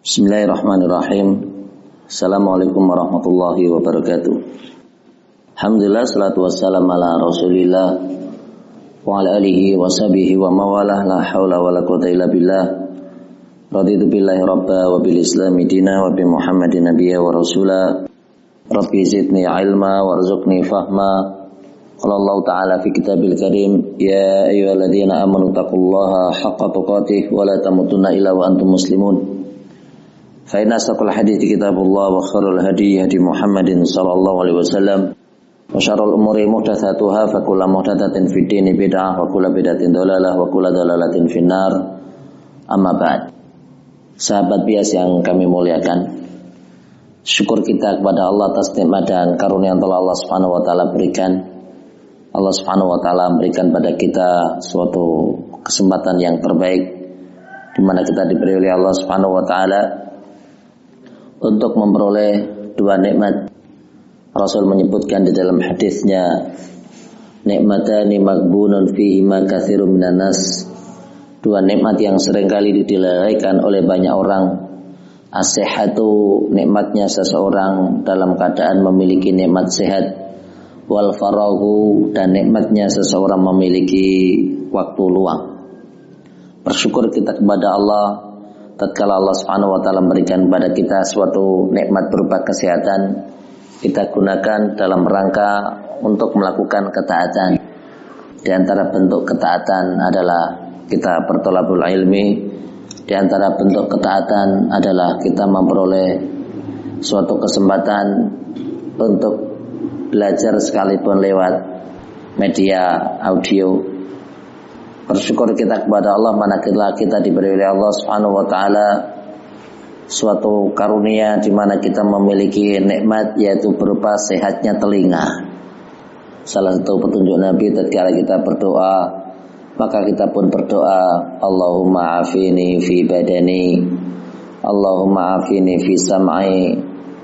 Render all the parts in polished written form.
Bismillahirrahmanirrahim. Assalamualaikum warahmatullahi wabarakatuh. Alhamdulillah, salatu wassalamu ala Rasulillah wa ala alihi wa sahbihi wa mawalah, la haula wa la quwwata illa billah. Raditu billahi rabba wa bil islami dina wa bi Muhammadin nabiyya wa rasula. Rabbi zidni ilma warzuqni fahma. Qala Allah ta'ala fi kitabil karim, ya ayyuhalladzina amanu taqullaha haqqa tuqatih wa la tamutunna illa wa antum muslimun. Fa inna asdaqal hadithi kitabullah wa khairul hadi hadi Muhammadin sallallahu alaihi wasallam wa syarrul umuri muhdatsatuha fa kullu muhdatsatin fid dini bid'ah wa kullu bid'atin dhalalah wa kullu dhalalatin finnar. Amma ba'd. Sahabat bias yang kami muliakan, syukur kita kepada Allah atas nikmat dan karunia yang telah Allah Subhanahu wa taala berikan. Allah Subhanahu wa taala memberikan pada kita suatu kesempatan yang terbaik di mana kita diberi oleh Allah Subhanahu wa taala untuk memperoleh dua nikmat. Rasul menyebutkan di dalam hadisnya, nikmatani maghbunun fihima katsirun minan nas. Dua nikmat yang seringkali dilalaikan oleh banyak orang. As-sihhatu, nikmatnya seseorang dalam keadaan memiliki nikmat sehat. Wal faraghu, dan nikmatnya seseorang memiliki waktu luang. Bersyukur kita kepada Allah tatkala Allah Subhanahu wa taala memberikan kepada kita suatu nikmat berupa kesehatan, kita gunakan dalam rangka untuk melakukan ketaatan. Di antara bentuk ketaatan adalah kita bertolabul ilmi. Di antara bentuk ketaatan adalah kita memperoleh suatu kesempatan untuk belajar sekalipun lewat media audio. Bersyukur kita kepada Allah manakala kita diberi oleh Allah Subhanahu wa taala suatu karunia di mana kita memiliki nikmat, yaitu berupa sehatnya telinga. Salah satu petunjuk Nabi tatkala kita berdoa, maka kita pun berdoa, Allahumma afini fi badani, Allahumma afini fi sam'i,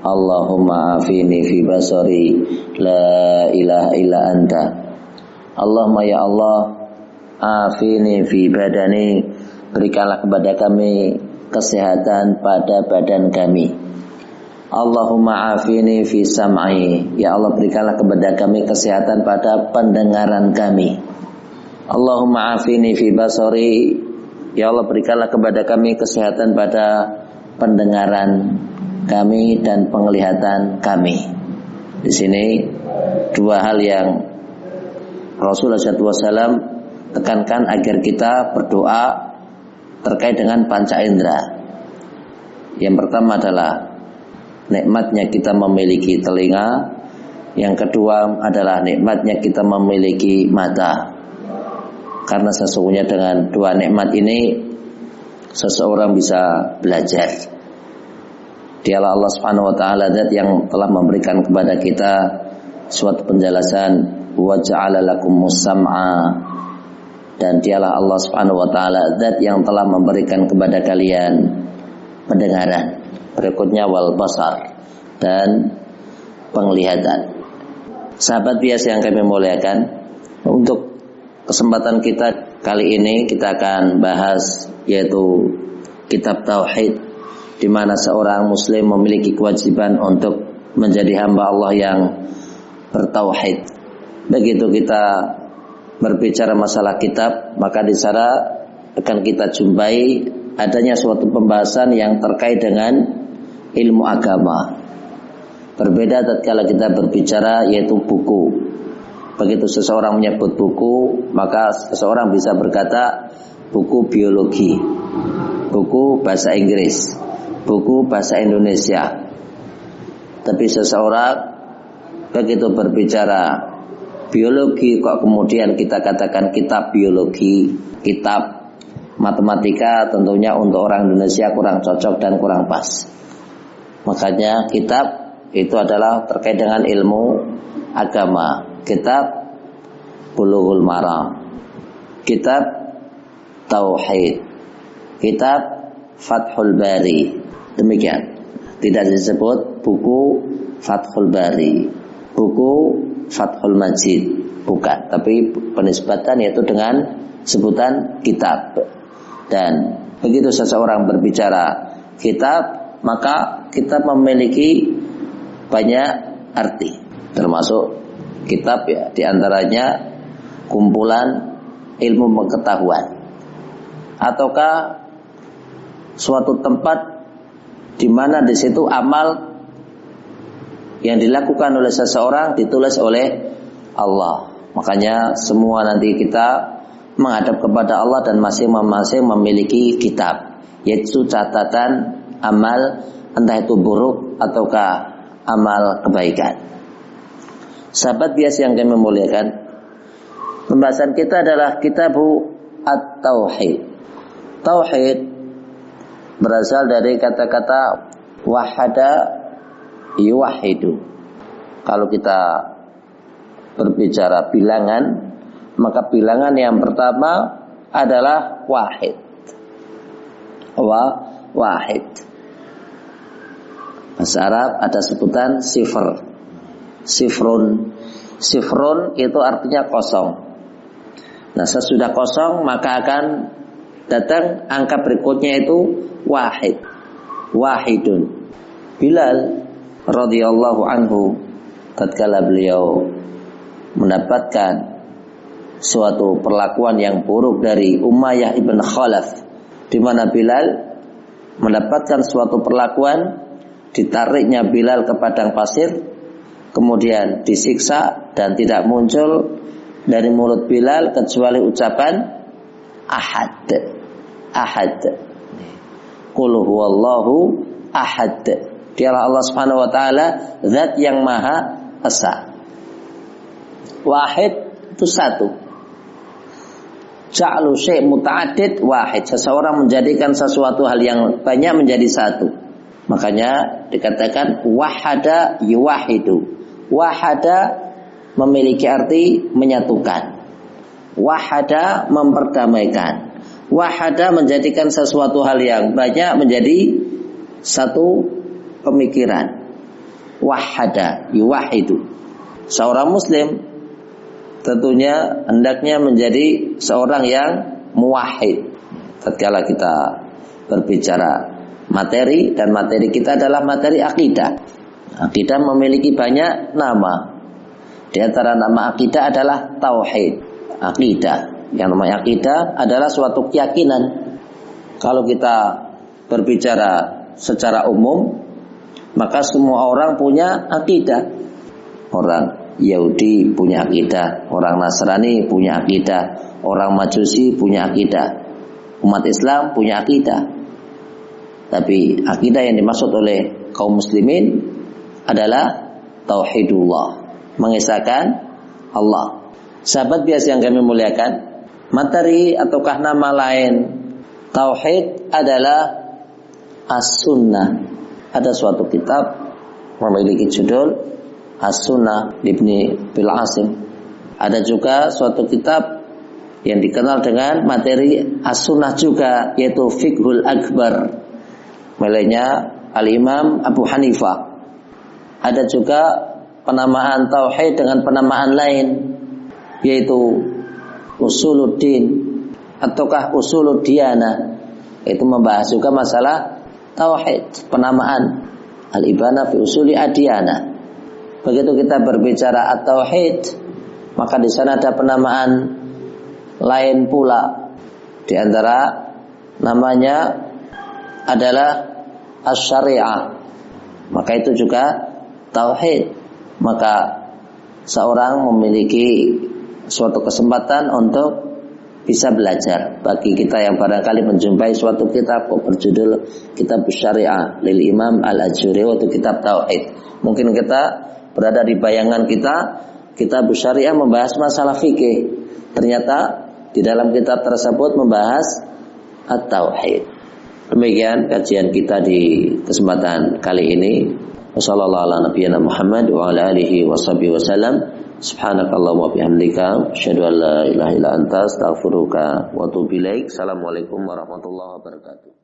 Allahumma afini fi basari, la ilaha illa anta. Allahumma ya Allah, afini fi badani, berikanlah kepada kami kesehatan pada badan kami. Allahumma afini fi sam'i, ya Allah berikanlah kepada kami kesehatan pada pendengaran kami. Allahumma afini fi basari, ya Allah berikanlah kepada kami kesehatan pada pendengaran kami dan penglihatan kami. Di sini dua hal yang Rasulullah SAW tekankan agar kita berdoa terkait dengan panca indera. Yang pertama adalah nikmatnya kita memiliki telinga. Yang kedua adalah nikmatnya kita memiliki mata. Karena sesungguhnya dengan dua nikmat ini seseorang bisa belajar. Dialah Allah Subhanahu wa taala zat yang telah memberikan kepada kita suatu penjelasan, wa ja'ala lakumus sam'a, dan dialah Allah Subhanahu wa taala zat yang telah memberikan kepada kalian pendengaran. Berikutnya wal basar, dan penglihatan. Sahabat biasa yang kami muliakan, untuk kesempatan kita kali ini kita akan bahas yaitu kitab tauhid, di mana seorang muslim memiliki kewajiban untuk menjadi hamba Allah yang bertauhid. Begitu kita berbicara masalah kitab, maka di sana akan kita jumpai adanya suatu pembahasan yang terkait dengan ilmu agama. Berbeda tatkala kita berbicara yaitu buku. Begitu seseorang menyebut buku, maka seseorang bisa berkata buku biologi, buku bahasa Inggris, buku bahasa Indonesia. Tapi seseorang begitu berbicara biologi, kok kemudian kita katakan kitab biologi, kitab matematika, tentunya untuk orang Indonesia kurang cocok dan kurang pas. Makanya kitab itu adalah terkait dengan ilmu agama. Kitab Bulughul Maram, kitab Tauhid, kitab Fathul Bari. Demikian. Tidak disebut buku Fathul Bari, buku Fathul Majid, bukan, tapi penisbatan yaitu dengan sebutan kitab. Dan begitu seseorang berbicara kitab, maka kita memiliki banyak arti. Termasuk kitab ya, diantaranya kumpulan ilmu pengetahuan, ataukah suatu tempat di mana di situ amal yang dilakukan oleh seseorang ditulis oleh Allah. Makanya semua nanti kita menghadap kepada Allah dan masing-masing memiliki kitab, yaitu catatan amal, entah itu buruk ataukah amal kebaikan. Sahabat biasa yang kami muliakan, pembahasan kita adalah Kitabu At-Tauhid. Tauhid berasal dari kata-kata wahada yuwahidu. Kalau kita berbicara bilangan, maka bilangan yang pertama adalah wahid. Wahid. Bahasa Arab ada sebutan sifr. Sifrun itu artinya kosong. Nah, sesudah kosong maka akan datang angka berikutnya itu wahid. Wahidun. Bilal radhiyallahu anhu tatkala beliau mendapatkan suatu perlakuan yang buruk dari Umayyah ibn Khalaf, di mana Bilal mendapatkan suatu perlakuan, ditariknya Bilal ke padang pasir, kemudian disiksa dan tidak muncul dari mulut Bilal kecuali ucapan ahad. Ahad. Qul huwallahu ahad. Dialah Allah Subhanahu wa taala, zat yang maha esa. Wahid itu satu. Ja'lu syai' muta'addid wahid. Seseorang menjadikan sesuatu hal yang banyak menjadi satu. Makanya dikatakan wahada yuwahidu. Wahada memiliki arti menyatukan. Wahada memperdamaikan. Wahada menjadikan sesuatu hal yang banyak menjadi satu pemikiran. Wahada yuwahidu. Seorang muslim tentunya hendaknya menjadi seorang yang muwahhid. Tatkala kita berbicara materi, dan materi kita adalah materi akidah. Akidah memiliki banyak nama. Di antara nama akidah adalah tauhid. Akidah, yang namanya akidah adalah suatu keyakinan. Kalau kita berbicara secara umum, maka semua orang punya akidah. Orang Yahudi punya akidah, orang Nasrani punya akidah, orang Majusi punya akidah, umat Islam punya akidah. Tapi akidah yang dimaksud oleh kaum muslimin adalah tauhidullah, mengesahkan Allah. Sahabat biasa yang kami muliakan, materi ataukah nama lain tauhid adalah as-sunnah. Ada suatu kitab memiliki judul As-Sunnah Ibni Bil Asim. Ada juga suatu kitab yang dikenal dengan materi As-Sunnah juga, yaitu Fiqhul Akbar, miliknya Al-Imam Abu Hanifah. Ada juga penamaan tauhid dengan penamaan lain, yaitu Usuluddin ataukah Usuluddiyana. Itu membahas juga masalah tauhid, penamaan Al-Ibana fi Usuli Adiyana. Begitu kita berbicara at-tauhid, maka di sana ada penamaan lain pula. Di antara namanya adalah as-syari'ah. Maka itu juga tauhid. Maka seorang memiliki suatu kesempatan untuk bisa belajar. Bagi kita yang barangkali menjumpai suatu kitab berjudul Kitab Syari'ah lil Imam Al-Ajuri, atau kitab tauhid, mungkin kita berada di bayangan kita, Kitab Syari'ah membahas masalah fikih. Ternyata di dalam kitab tersebut membahas at-tauhid. Demikian kajian kita di kesempatan kali ini. Wassallallahu ala nabiyyina Muhammad wa ala alihi washabihi wasallam. Subhanakallahumma wa bihamdika asyhadu an la ilaha illa anta astaghfiruka wa atubu ilaik. Assalamualaikum warahmatullahi wabarakatuh.